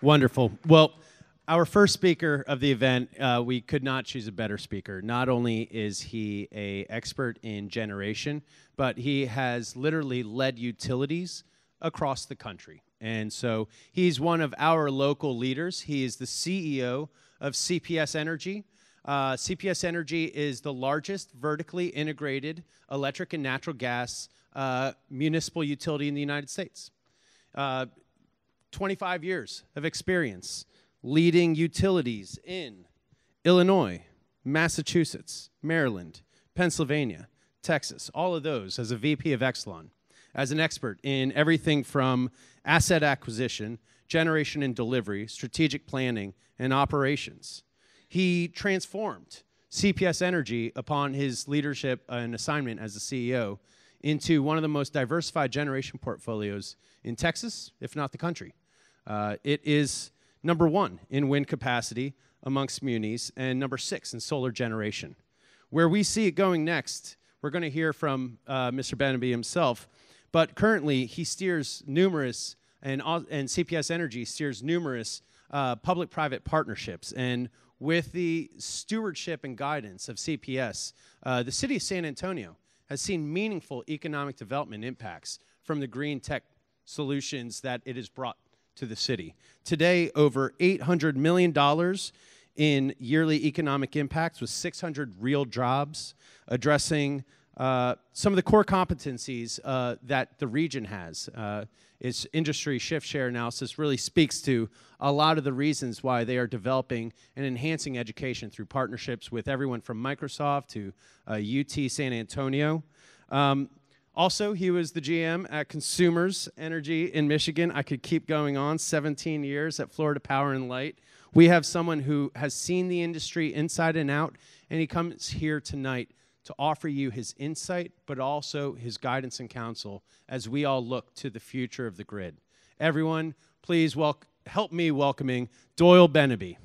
Wonderful. Well, our first speaker of the event, we could not choose a better speaker. Not only is he an expert in generation, but he has literally led utilities across the country. And so he's one of our local leaders. He is the CEO of CPS Energy. CPS Energy is the largest vertically integrated electric and natural gas municipal utility in the United States. 25 years of experience leading utilities in Illinois, Massachusetts, Maryland, Pennsylvania, Texas, all of those as a VP of Exelon, as an expert in everything from asset acquisition, generation and delivery, strategic planning, and operations. He transformed CPS Energy upon his leadership and assignment as the CEO into one of the most diversified generation portfolios in Texas, if not the country. It is number 1 in wind capacity amongst munis and number 6 in solar generation. Where we see it going next, we're going to hear from Mr. Beneby himself, but currently he steers numerous, and CPS Energy steers numerous public-private partnerships. And with the stewardship and guidance of CPS, the city of San Antonio has seen meaningful economic development impacts from the green tech solutions that it has brought to the city. Today, over $800 million in yearly economic impacts with 600 real jobs, addressing some of the core competencies that the region has. Its industry shift share analysis really speaks to a lot of the reasons why they are developing and enhancing education through partnerships with everyone from Microsoft to UT San Antonio. Also, he was the GM at Consumers Energy in Michigan. I could keep going on, 17 years at Florida Power and Light. We have someone who has seen the industry inside and out, and he comes here tonight to offer you his insight, but also his guidance and counsel as we all look to the future of the grid. Everyone, please help me welcoming Doyle Beneby.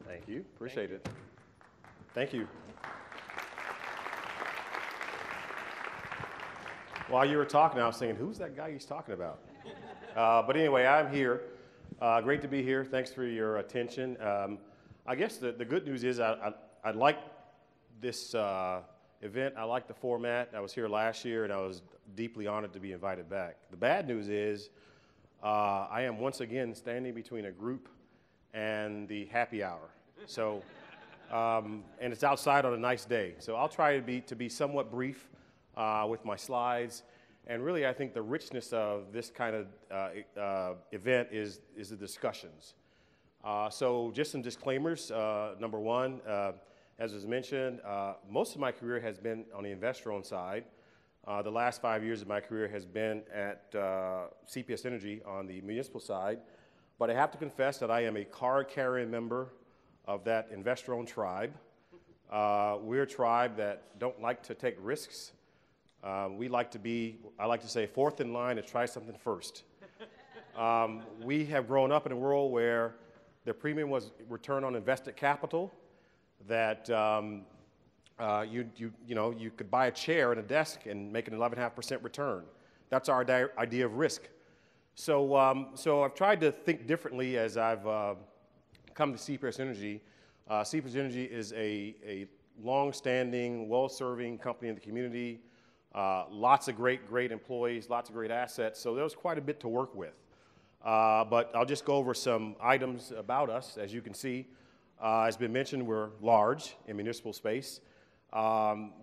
Thank you. Appreciate it. Thank you. While you were talking, I was thinking, who's that guy he's talking about? But anyway, I'm here. Great to be here. Thanks for your attention. I guess the good news is I like this event. I like the format. I was here last year, and I was deeply honored to be invited back. The bad news is I am once again standing between a group and the happy hour. So, and it's outside on a nice day. So I'll try to be somewhat brief with my slides. And really, I think the richness of this kind of event is the discussions. So just some disclaimers. Number one, as was mentioned, most of my career has been on the investor-owned side. The last 5 years of my career has been at CPS Energy on the municipal side. But I have to confess that I am a card-carrying member of that investor-owned tribe. We're a tribe that don't like to take risks. We like to be, I like to say, fourth in line to try something first. We have grown up in a world where the premium was return on invested capital, that you could buy a chair and a desk and make an 11.5% return. That's our idea of risk. So I've tried to think differently as I've come to CPS Energy. CPS Energy is a long-standing, well-serving company in the community. Lots of great employees, lots of great assets. So there was quite a bit to work with. But I'll just go over some items about us. As you can see, as been mentioned, we're large in municipal space.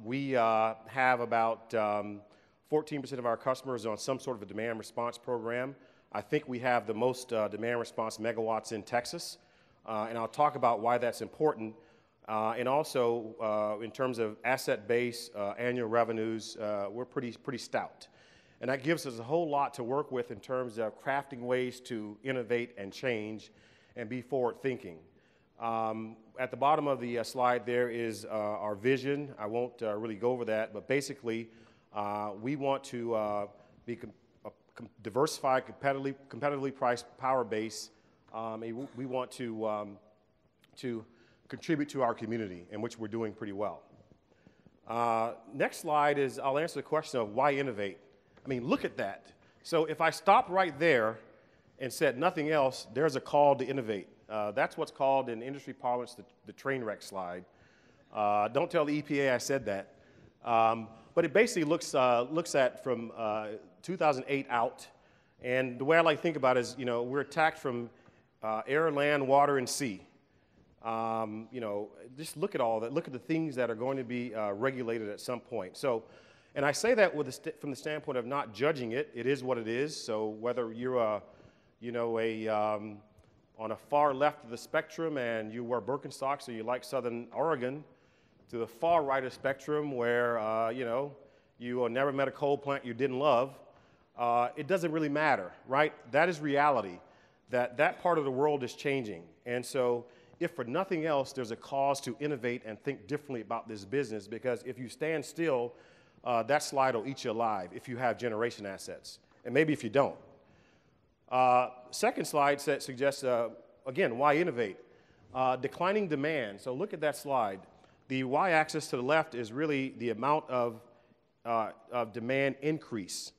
We have about 14% of our customers on some sort of a demand response program. I think we have the most demand response megawatts in Texas, and I'll talk about why that's important. And also, in terms of asset base, annual revenues, we're pretty stout. And that gives us a whole lot to work with in terms of crafting ways to innovate and change and be forward-thinking. At the bottom of the slide there is our vision. I won't really go over that, but basically, we want to be a diversified, competitively priced power base. We want to contribute to our community, in which we're doing pretty well. Next slide is, I'll answer the question of why innovate. I mean, look at that. So if I stopped right there and said nothing else, there's a call to innovate. That's what's called in industry parlance the train wreck slide. Don't tell the EPA I said that. But it basically looks at from 2008 out. And the way I like to think about it is, you know, we're attacked from air, land, water, and sea. You know, just look at all that. Look at the things that are going to be regulated at some point. So, and I say that with from the standpoint of not judging it. It is what it is. So whether you're you know, on a far left of the spectrum and you wear Birkenstocks or you like Southern Oregon, to the far right of the spectrum where, you know, you never met a coal plant you didn't love, it doesn't really matter, right? That is reality, that part of the world is changing. And so if for nothing else, there's a cause to innovate and think differently about this business, because if you stand still, that slide will eat you alive if you have generation assets, and maybe if you don't. Second slide suggests, again, why innovate? Declining demand. So look at that slide. The y-axis to the left is really the amount of demand increase.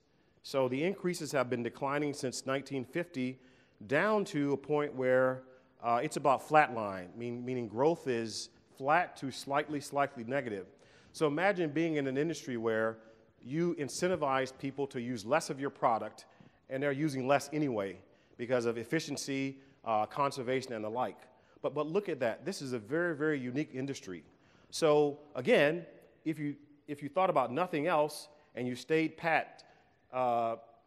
So the increases have been declining since 1950 down to a point where it's about flatline, meaning growth is flat to slightly negative. So imagine being in an industry where you incentivize people to use less of your product, and they're using less anyway because of efficiency, conservation, and the like. But look at that. This is a very, very unique industry. So again, if you thought about nothing else and you stayed pat,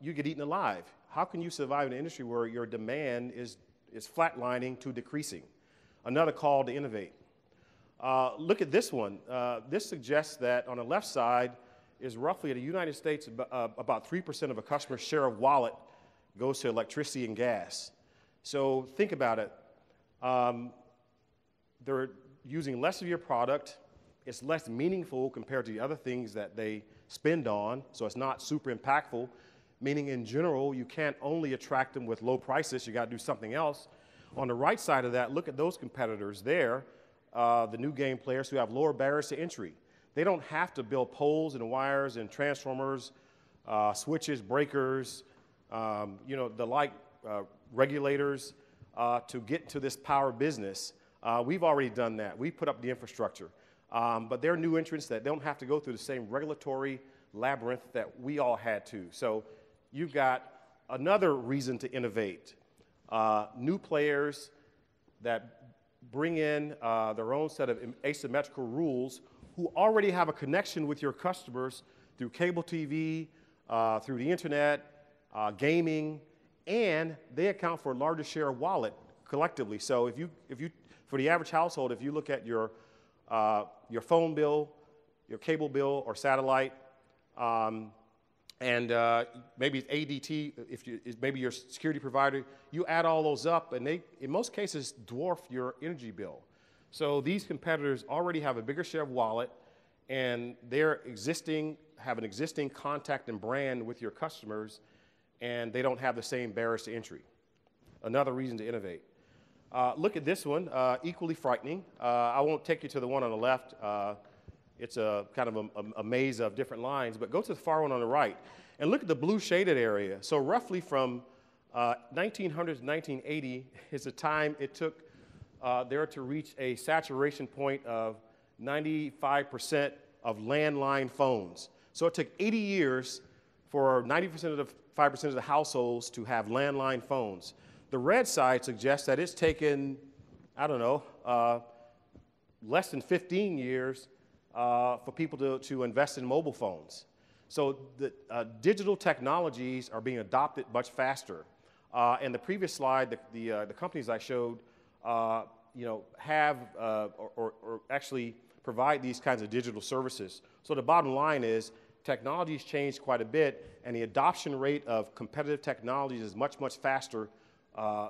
you get eaten alive. How can you survive in an industry where your demand is flatlining to decreasing? Another call to innovate. Look at this one. This suggests that on the left side is roughly in the United States, about 3% of a customer's share of wallet goes to electricity and gas. So think about it. They're using less of your product. It's less meaningful compared to the other things that they spend on, so it's not super impactful, meaning in general, you can't only attract them with low prices, you got to do something else. On the right side of that, look at those competitors there, the new game players who have lower barriers to entry. They don't have to build poles and wires and transformers, switches, breakers, you know, the like regulators to get to this power business. We've already done that. We've put up the infrastructure. But they're new entrants that don't have to go through the same regulatory labyrinth that we all had to. So you've got another reason to innovate. New players that bring in their own set of asymmetrical rules who already have a connection with your customers through cable TV, through the internet, gaming, and they account for a larger share of wallet collectively. So if you, for the average household, if you look at your phone bill, your cable bill or satellite, and maybe it's ADT, maybe your security provider, you add all those up and they, in most cases, dwarf your energy bill. So these competitors already have a bigger share of wallet and they're have an existing contact and brand with your customers, and they don't have the same barriers to entry. Another reason to innovate. Look at this one, equally frightening. I won't take you to the one on the left. It's a kind of a maze of different lines, but go to the far one on the right and look at the blue shaded area. So roughly from 1900 to 1980 is the time it took there to reach a saturation point of 95% of landline phones. So it took 80 years for 90% of the 5% of the households to have landline phones. The red side suggests that it's taken, I don't know, less than 15 years for people to invest in mobile phones. So the digital technologies are being adopted much faster. And the previous slide, the companies I showed, you know, have or actually provide these kinds of digital services. So the bottom line is technology's changed quite a bit, and the adoption rate of competitive technologies is much, much faster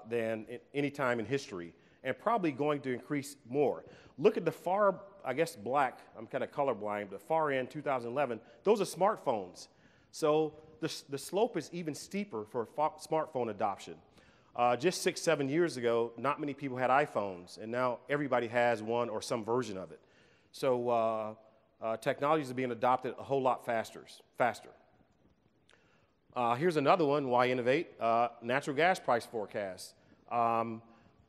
than any time in history, and probably going to increase more. Look at the far, I guess black, I'm kind of colorblind, but the far end, 2011, those are smartphones. So the slope is even steeper for smartphone adoption. Just 6, 7 years ago, not many people had iPhones, and now everybody has one or some version of it. So technologies are being adopted a whole lot faster. Here's another one, why innovate? Natural gas price forecast.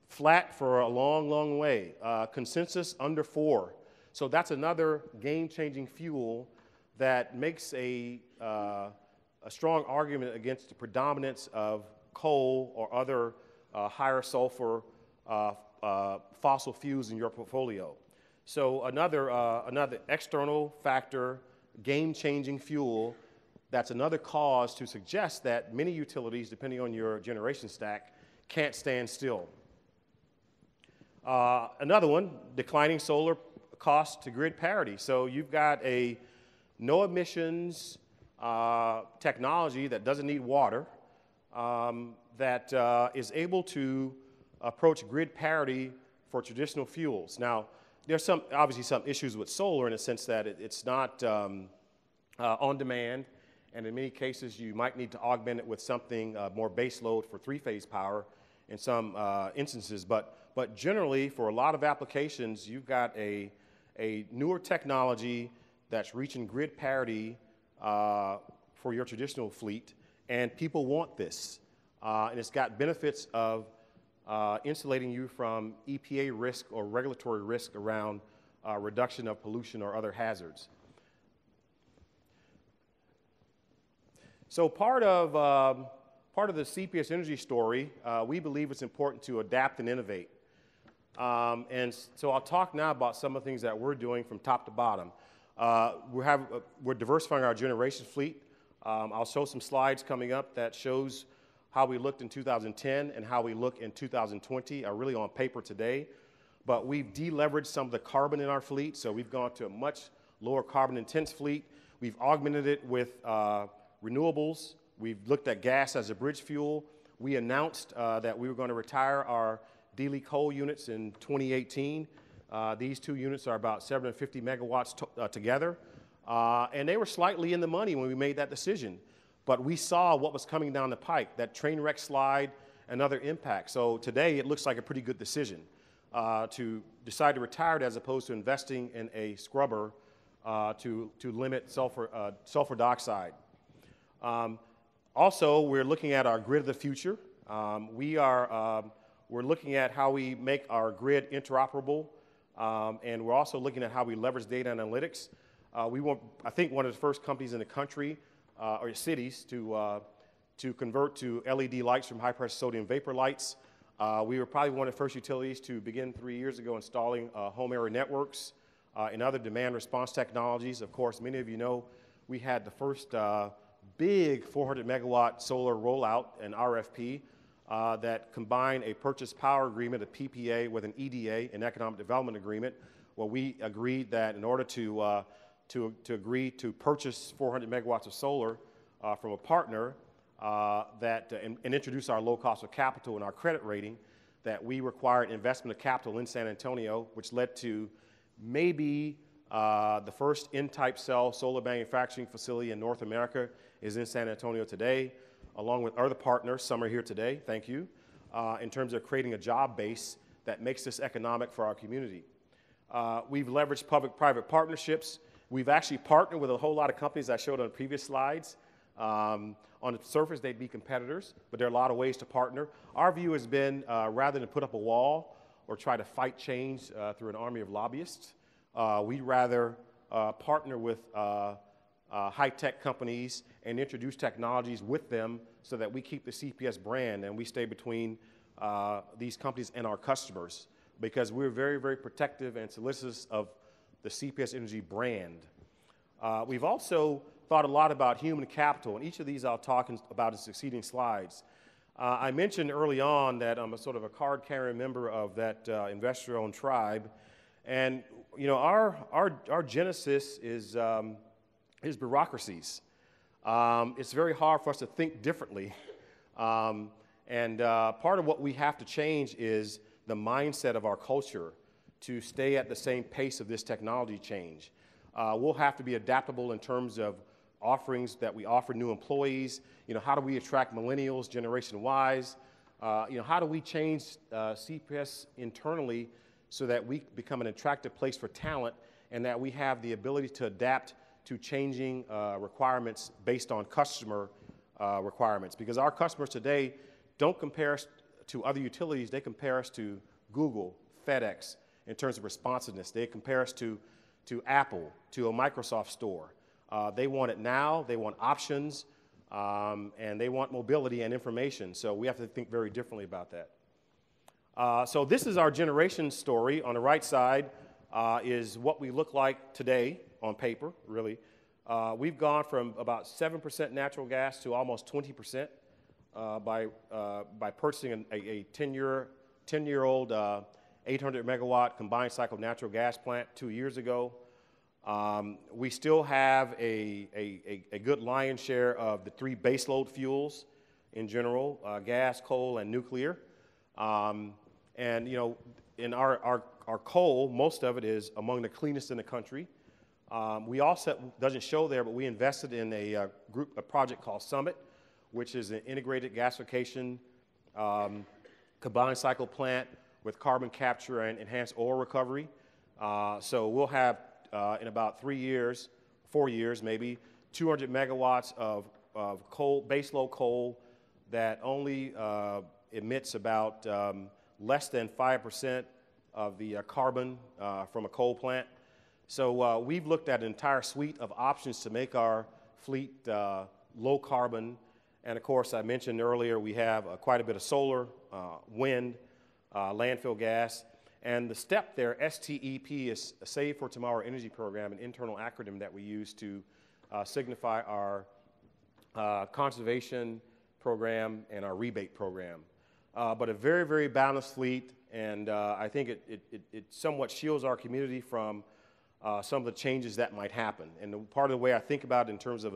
Flat for a long, long way. Consensus under 4. So that's another game-changing fuel that makes a strong argument against the predominance of coal or other higher sulfur fossil fuels in your portfolio. So another external factor, game-changing fuel, that's another cause to suggest that many utilities, depending on your generation stack, can't stand still. Another one, declining solar cost to grid parity. So you've got a no emissions technology that doesn't need water, that is able to approach grid parity for traditional fuels. Now, there's obviously some issues with solar in the sense that it's not on demand, and in many cases you might need to augment it with something more base load for 3-phase power in some instances. But generally, for a lot of applications, you've got a newer technology that's reaching grid parity for your traditional fleet, and people want this. And it's got benefits of insulating you from EPA risk or regulatory risk around reduction of pollution or other hazards. So part of the CPS Energy story, we believe it's important to adapt and innovate. And so I'll talk now about some of the things that we're doing from top to bottom. We're diversifying our generation fleet. I'll show some slides coming up that shows how we looked in 2010 and how we look in 2020 are really on paper today. But we've deleveraged some of the carbon in our fleet, so we've gone to a much lower carbon intense fleet. We've augmented it with renewables. We've looked at gas as a bridge fuel. We announced that we were going to retire our Dealey coal units in 2018. These 2 units are about 750 megawatts together. And they were slightly in the money when we made that decision. But we saw what was coming down the pike, that train wreck slide and other impacts. So today it looks like a pretty good decision to decide to retire it as opposed to investing in a scrubber to limit sulfur dioxide. Also, we're looking at our grid of the future. We're looking at how we make our grid interoperable, and we're also looking at how we leverage data analytics. We were, I think, one of the first companies in the country or cities to convert to LED lights from high-pressure sodium vapor lights. We were probably one of the first utilities to begin 3 years ago installing home area networks and other demand response technologies. Of course, many of you know we had the first big 400 megawatt solar rollout, an RFP, that combined a purchase power agreement, a PPA, with an EDA, an economic development agreement, where we agreed that in order to agree to purchase 400 megawatts of solar from a partner and introduce our low cost of capital and our credit rating, that we required investment of capital in San Antonio, which led to maybe the first N-type cell solar manufacturing facility in North America is in San Antonio today, along with other partners. Some are here today, thank you, in terms of creating a job base that makes this economic for our community. We've leveraged public-private partnerships. We've actually partnered with a whole lot of companies I showed on the previous slides. On the surface, they'd be competitors, but there are a lot of ways to partner. Our view has been, rather than put up a wall or try to fight change through an army of lobbyists, we'd rather partner with high-tech companies and introduce technologies with them so that we keep the CPS brand and we stay between these companies and our customers, because we're very, very protective and solicitous of the CPS Energy brand. We've also thought a lot about human capital, and each of these I'll talk about in succeeding slides. I mentioned early on that I'm a sort of a card-carrying member of that investor-owned tribe, and you know our genesis is bureaucracies. It's very hard for us to think differently, and part of what we have to change is the mindset of our culture to stay at the same pace of this technology change. We'll have to be adaptable in terms of offerings that we offer new employees. You know, how do we attract millennials, Generation Ys, How do we change CPS internally so that we become an attractive place for talent and that we have the ability to adapt to changing requirements based on customer requirements? Because our customers today don't compare us to other utilities, they compare us to Google, FedEx in terms of responsiveness. They compare us to Apple, to a Microsoft store. They want it now, they want options, and they want mobility and information. So we have to think very differently about that. So this is our generation story. On the right side is what we look like today on paper, really. We've gone from about 7% natural gas to almost 20% by purchasing a 10-year-old 800 megawatt combined cycle natural gas plant 2 years ago. We still have a good lion's share of the 3 baseload fuels in general, gas, coal, and nuclear. In our coal, most of it is among the cleanest in the country. We also, doesn't show there, but we invested in a project called Summit, which is an integrated gasification combined cycle plant with carbon capture and enhanced oil recovery. So we'll have, in about 4 years maybe, 200 megawatts of coal, baseload coal that only emits about less than 5% of the carbon from a coal plant. So we've looked at an entire suite of options to make our fleet low carbon. And of course, I mentioned earlier, we have quite a bit of solar, wind, landfill gas. And the STEP there, STEP, is Save for Tomorrow Energy Program, an internal acronym that we use to signify our conservation program and our rebate program. But a very, very balanced fleet, and I think it somewhat shields our community from some of the changes that might happen. And part of the way I think about it in terms of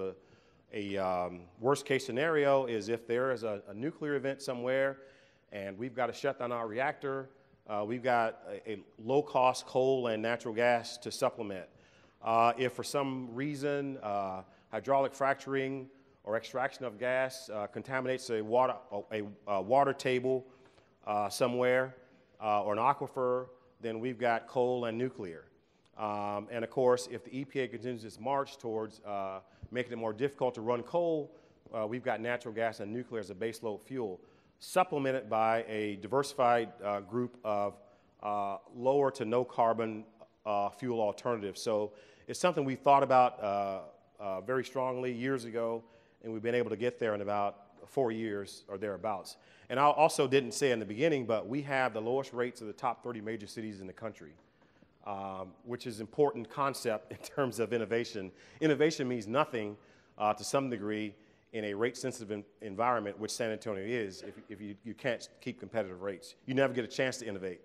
a worst case scenario is if there is a nuclear event somewhere and we've got to shut down our reactor, we've got a low-cost coal and natural gas to supplement. If for some reason hydraulic fracturing or extraction of gas contaminates a water table somewhere or an aquifer, then we've got coal and nuclear. And of course, if the EPA continues its march towards making it more difficult to run coal, we've got natural gas and nuclear as a baseload fuel, supplemented by a diversified group of lower to no carbon fuel alternatives. So it's something we thought about very strongly years ago, and we've been able to get there in about 4 years or thereabouts. And I also didn't say in the beginning, but we have the lowest rates of the top 30 major cities in the country, which is an important concept in terms of innovation. Innovation means nothing to some degree in a rate-sensitive environment, which San Antonio is, if you can't keep competitive rates. You never get a chance to innovate.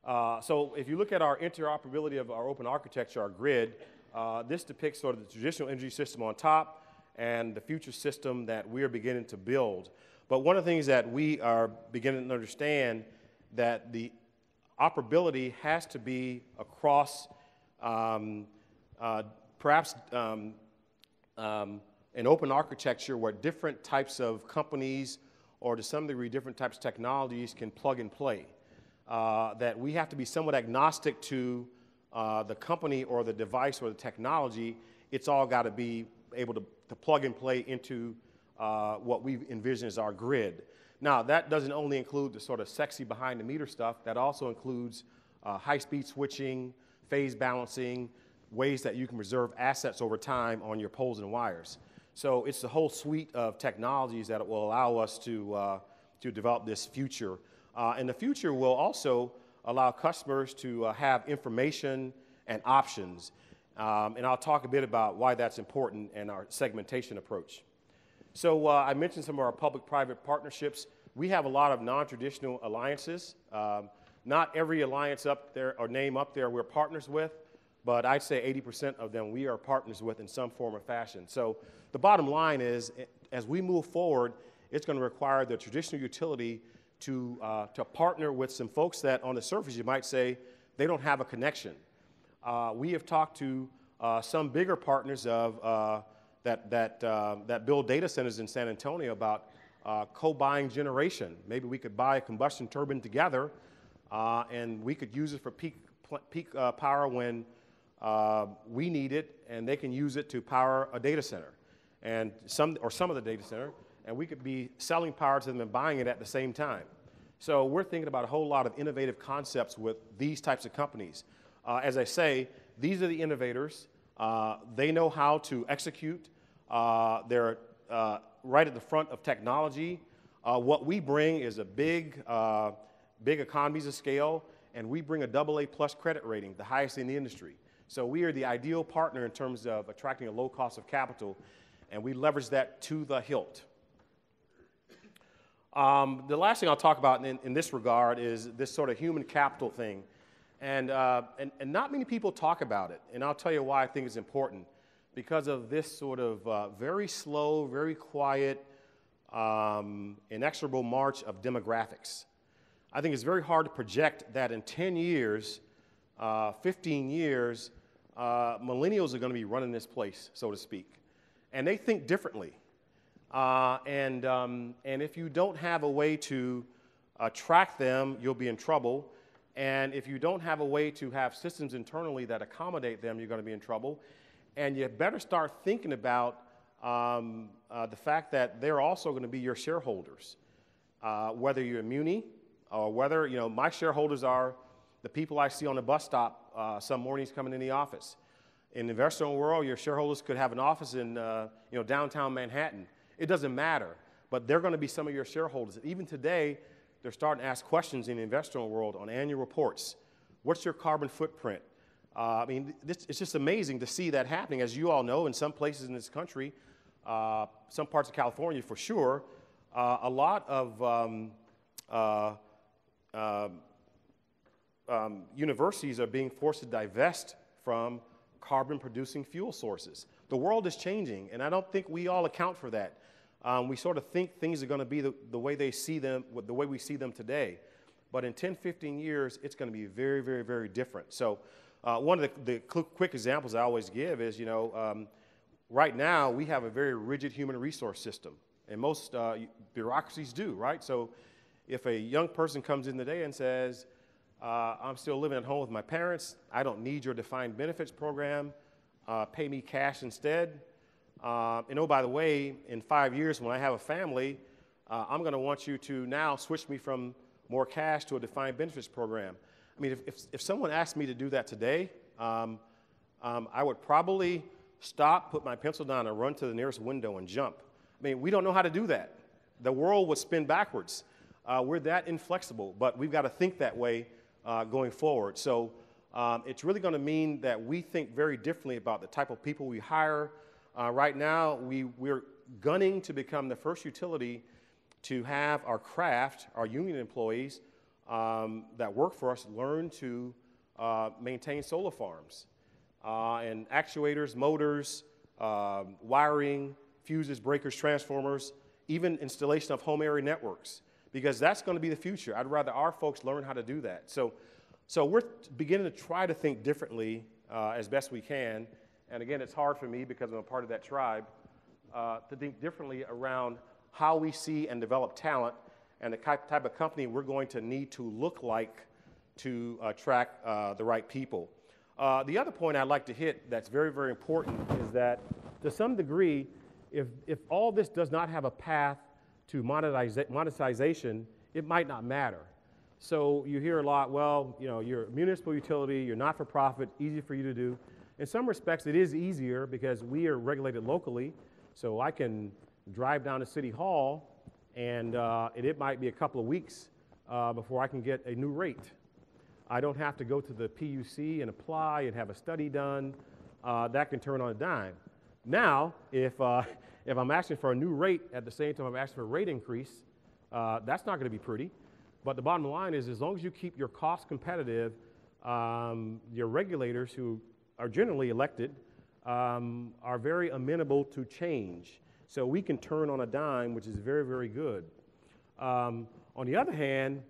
So if you look at our interoperability of our open architecture, our grid, this depicts sort of the traditional energy system on top and the future system that we are beginning to build. But one of the things that we are beginning to understand that the operability has to be across perhaps an open architecture where different types of companies or to some degree different types of technologies can plug and play. That we have to be somewhat agnostic to the company or the device or the technology. It's all got to be able to plug and play into what we envision as our grid. Now, that doesn't only include the sort of sexy behind-the-meter stuff. That also includes high-speed switching, phase balancing, ways that you can preserve assets over time on your poles and wires. So it's the whole suite of technologies that will allow us to develop this future. And the future will also allow customers to have information and options. And I'll talk a bit about why that's important in our segmentation approach. So I mentioned some of our public-private partnerships. We have a lot of non-traditional alliances. Not every alliance up there or name up there we're partners with, but I'd say 80% of them we are partners with in some form or fashion. So the bottom line is, as we move forward, it's going to require the traditional utility to partner with some folks that on the surface you might say they don't have a connection. We have talked to some bigger partners of that build data centers in San Antonio about co-buying generation. Maybe we could buy a combustion turbine together, and we could use it for peak power when we need it, and they can use it to power a data center, and some of the data center, and we could be selling power to them and buying it at the same time. So we're thinking about a whole lot of innovative concepts with these types of companies. As I say, these are the innovators. They know how to execute. They're right at the front of technology. What we bring is a big economies of scale, and we bring a AA+ credit rating, the highest in the industry. So we are the ideal partner in terms of attracting a low cost of capital, and we leverage that to the hilt. The last thing I'll talk about in this regard is this sort of human capital thing. And not many people talk about it, and I'll tell you why I think it's important. Because of this sort of very slow, very quiet, inexorable march of demographics. I think it's very hard to project that in 10 years, 15 years, millennials are going to be running this place, so to speak. And they think differently. And if you don't have a way to track them, you'll be in trouble. And if you don't have a way to have systems internally that accommodate them, you're going to be in trouble. And you better start thinking about the fact that they're also going to be your shareholders, whether you're a muni or whether, my shareholders are the people I see on the bus stop some mornings coming in the office. In the investment world, your shareholders could have an office in downtown Manhattan. It doesn't matter, but they're going to be some of your shareholders. Even today, they're starting to ask questions in the investment world on annual reports. What's your carbon footprint? It's just amazing to see that happening. As you all know, in some places in this country, some parts of California for sure, a lot of universities are being forced to divest from carbon-producing fuel sources. The world is changing, and I don't think we all account for that. We sort of think things are going to be the way they see them, the way we see them today. But in 10, 15 years, it's going to be very, very, very different. So one of the quick examples I always give is, right now we have a very rigid human resource system, and most bureaucracies do, right? So if a young person comes in today and says, I'm still living at home with my parents, I don't need your defined benefits program, pay me cash instead. By the way, in 5 years when I have a family, I'm going to want you to now switch me from more cash to a defined benefits program. I mean, if someone asked me to do that today, I would probably stop, put my pencil down, and run to the nearest window and jump. I mean, we don't know how to do that. The world would spin backwards. We're that inflexible, but we've got to think that way going forward. So it's really going to mean that we think very differently about the type of people we hire. Right now, we're gunning to become the first utility to have our craft, our union employees that work for us, learn to maintain solar farms and actuators, motors, wiring, fuses, breakers, transformers, even installation of home area networks, because that's going to be the future. I'd rather our folks learn how to do that. So we're beginning to try to think differently as best we can. And again, it's hard for me because I'm a part of that tribe to think differently around how we see and develop talent and the type of company we're going to need to look like to attract the right people. The other point I'd like to hit that's very, very important is that to some degree, if all this does not have a path to monetization, it might not matter. So you hear a lot, well, you're a municipal utility, you're not for profit, easy for you to do. In some respects, it is easier because we are regulated locally, so I can drive down to City Hall, and it might be a couple of weeks before I can get a new rate. I don't have to go to the PUC and apply and have a study done. That can turn on a dime. Now, if I'm asking for a new rate at the same time I'm asking for a rate increase, that's not going to be pretty. But the bottom line is, as long as you keep your costs competitive, your regulators, who are generally elected, are very amenable to change. So we can turn on a dime, which is very, very good. On the other hand,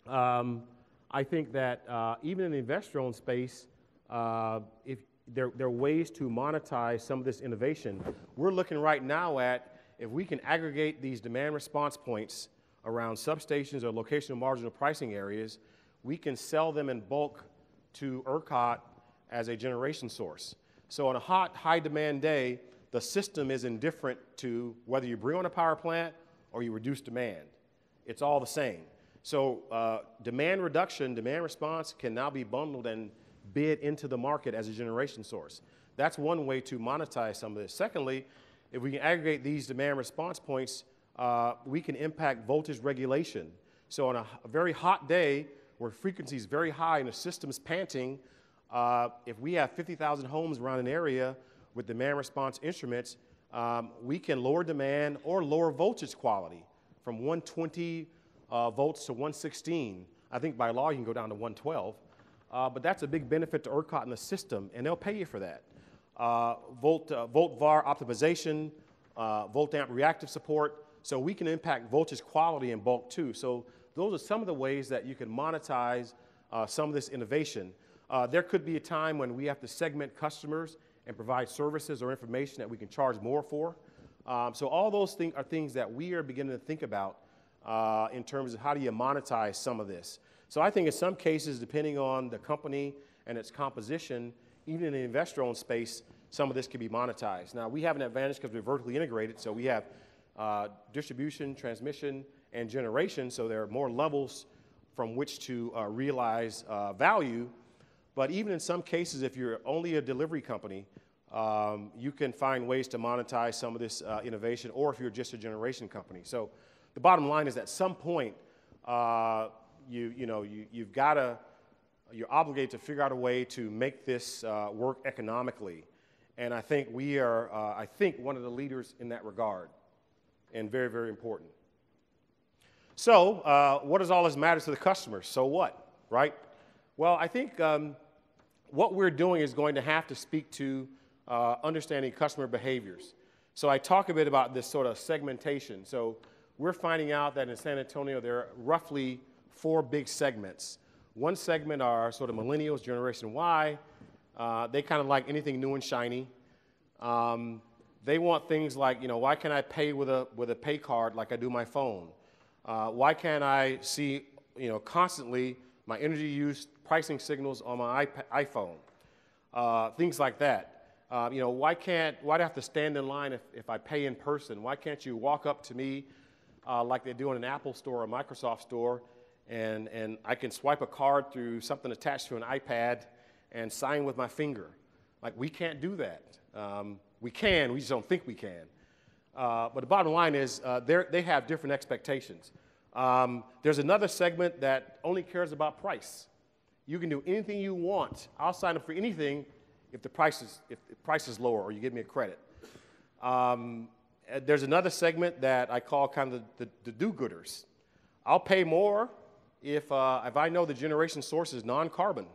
I think that even in the investor-owned space, if there are ways to monetize some of this innovation. We're looking right now at if we can aggregate these demand response points around substations or locational marginal pricing areas, we can sell them in bulk to ERCOT as a generation source. So on a hot, high demand day, the system is indifferent to whether you bring on a power plant or you reduce demand. It's all the same. So demand reduction, demand response can now be bundled and bid into the market as a generation source. That's one way to monetize some of this. Secondly, if we can aggregate these demand response points, we can impact voltage regulation. So on a very hot day where frequency is very high and the system's panting, if we have 50,000 homes around an area with demand response instruments, we can lower demand or lower voltage quality from 120 volts to 116. I think by law you can go down to 112. But that's a big benefit to ERCOT in the system, and they'll pay you for that. Volt VAR optimization, volt amp reactive support, so we can impact voltage quality in bulk too. So those are some of the ways that you can monetize some of this innovation. There could be a time when we have to segment customers and provide services or information that we can charge more for. So all those things are things that we are beginning to think about in terms of how do you monetize some of this. So I think in some cases, depending on the company and its composition, even in the investor-owned space, some of this can be monetized. Now, we have an advantage because we're vertically integrated, so we have distribution, transmission, and generation, so there are more levels from which to realize value. But even in some cases, if you're only a delivery company, you can find ways to monetize some of this innovation, or if you're just a generation company. So the bottom line is at some point, you're obligated to figure out a way to make this work economically. And I think we are, one of the leaders in that regard, and very, very important. So what does all this matter to the customers? So what, right? Well, I think what we're doing is going to have to speak to understanding customer behaviors. So I talk a bit about this sort of segmentation. So we're finding out that in San Antonio, there are roughly 4 big segments. One segment are sort of millennials, Generation Y. They kind of like anything new and shiny. They want things like, why can't I pay with a pay card like I do my phone? Why can't I see, constantly my energy use pricing signals on my iPhone? Things like that. Why do I have to stand in line if I pay in person? Why can't you walk up to me like they do in an Apple store or a Microsoft store, and I can swipe a card through something attached to an iPad and sign with my finger? Like, we can't do that. We can, we just don't think we can. But the bottom line is they have different expectations. There's another segment that only cares about price. You can do anything you want. I'll sign up for anything if the price is lower or you give me a credit. There's another segment that I call kind of the do-gooders. I'll pay more if I know the generation source is non-carbon.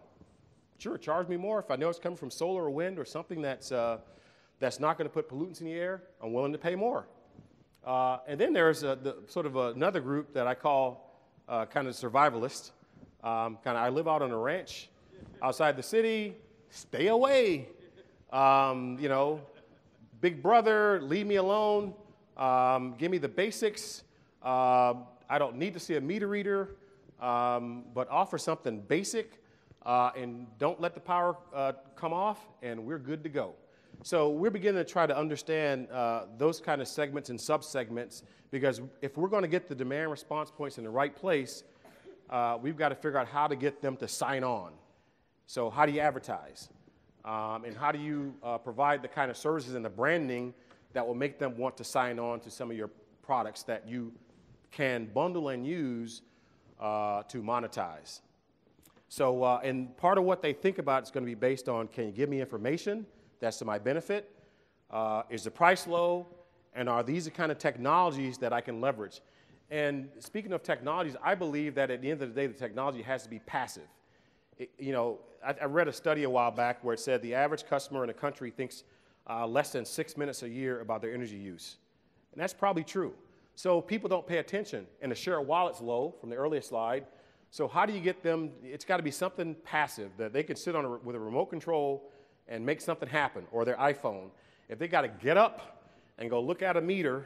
Sure, charge me more if I know it's coming from solar or wind or something that's not going to put pollutants in the air. I'm willing to pay more. And then there's another group that I call kind of survivalist. I live out on a ranch outside the city. Stay away. Big brother, leave me alone. Give me the basics. I don't need to see a meter reader, but offer something basic and don't let the power come off, and we're good to go. So we're beginning to try to understand those kind of segments and subsegments, because if we're going to get the demand response points in the right place, we've got to figure out how to get them to sign on. So how do you advertise? And how do you provide the kind of services and the branding that will make them want to sign on to some of your products that you can bundle and use to monetize? So, and part of what they think about is going to be based on, can you give me information that's to my benefit? Is the price low? And are these the kind of technologies that I can leverage? And speaking of technologies, I believe that at the end of the day, the technology has to be passive. I read a study a while back where it said the average customer in the country thinks less than 6 minutes a year about their energy use. And that's probably true. So people don't pay attention, and the share of wallet's low from the earlier slide. So how do you get them? It's got to be something passive that they can sit on with a remote control and make something happen, or their iPhone. If they got to get up and go look at a meter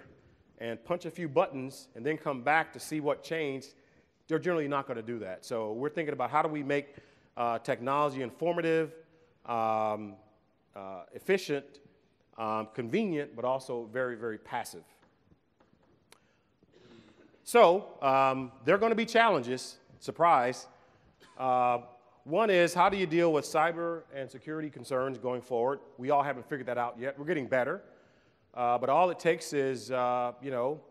and punch a few buttons and then come back to see what changed, they're generally not going to do that. So we're thinking about how do we make technology informative, efficient, convenient, but also very, very passive. So there are going to be challenges, surprise. One is, how do you deal with cyber and security concerns going forward? We all haven't figured that out yet. We're getting better. But all it takes is, you know,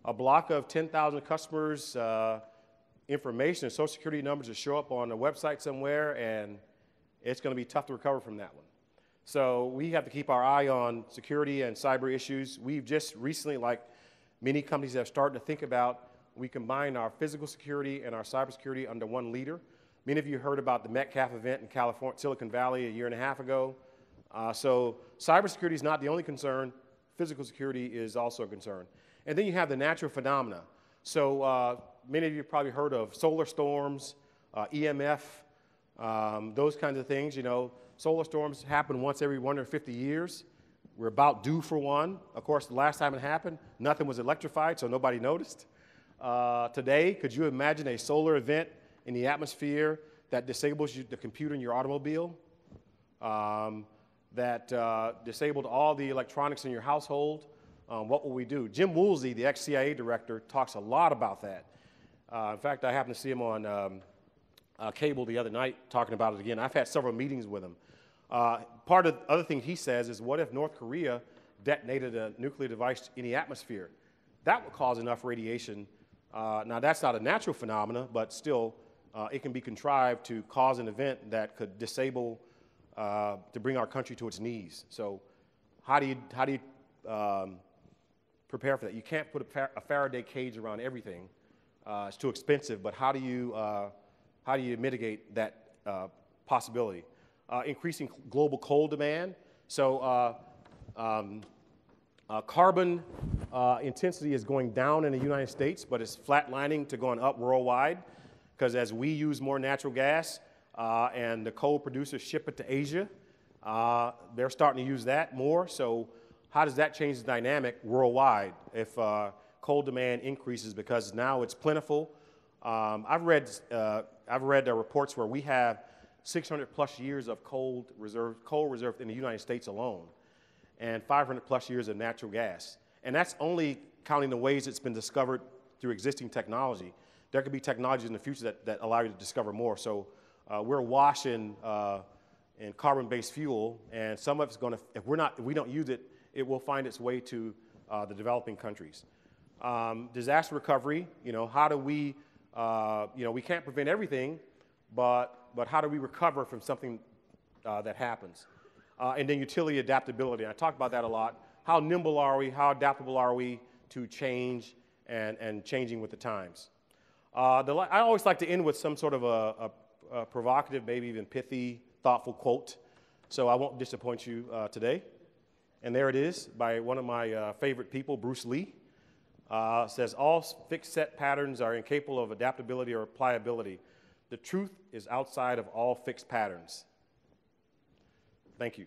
a block of 10,000 customers' information and social security numbers to show up on a website somewhere, and it's going to be tough to recover from that one. So we have to keep our eye on security and cyber issues. We've just recently, like many companies have started to think about, we combine our physical security and our cybersecurity under one leader. Many of you heard about the Metcalf event in California, Silicon Valley a year and a half ago. So cybersecurity is not the only concern. Physical security is also a concern. And then you have the natural phenomena. So many of you have probably heard of solar storms, EMF, those kinds of things. You know, solar storms happen once every 150 years. We're about due for one. Of course, the last time it happened, nothing was electrified, so nobody noticed. Today, could you imagine a solar event in the atmosphere that disables the computer in your automobile, that disabled all the electronics in your household? What will we do? Jim Woolsey, the ex-CIA director, talks a lot about that. In fact, I happened to see him on cable the other night talking about it again. I've had several meetings with him. Part of the other thing he says is, what if North Korea detonated a nuclear device in the atmosphere? That would cause enough radiation. Now, that's not a natural phenomenon, but still, it can be contrived to cause an event that could disable, to bring our country to its knees. So how do you prepare for that? You can't put a Faraday cage around everything. It's too expensive, but how do you mitigate that possibility? Increasing global coal demand. So carbon intensity is going down in the United States, but it's flatlining to going up worldwide, because as we use more natural gas and the coal producers ship it to Asia, they're starting to use that more. So how does that change the dynamic worldwide if coal demand increases, because now it's plentiful? I've read reports where we have 600 plus years of coal reserve in the United States alone, and 500 plus years of natural gas. And that's only counting the ways it's been discovered through existing technology. There could be technologies in the future that allow you to discover more. So we're awash in carbon-based fuel, and some of it's going to, if we don't use it, it will find its way to the developing countries. Disaster recovery, you know, how do we, we can't prevent everything, but how do we recover from something that happens? And then utility adaptability. And I talk about that a lot. How nimble are we? How adaptable are we to change and changing with the times? I always like to end with some sort of a provocative, maybe even pithy, thoughtful quote. So I won't disappoint you today. And there it is by one of my favorite people, Bruce Lee. Says, all fixed set patterns are incapable of adaptability or pliability. The truth is outside of all fixed patterns. Thank you.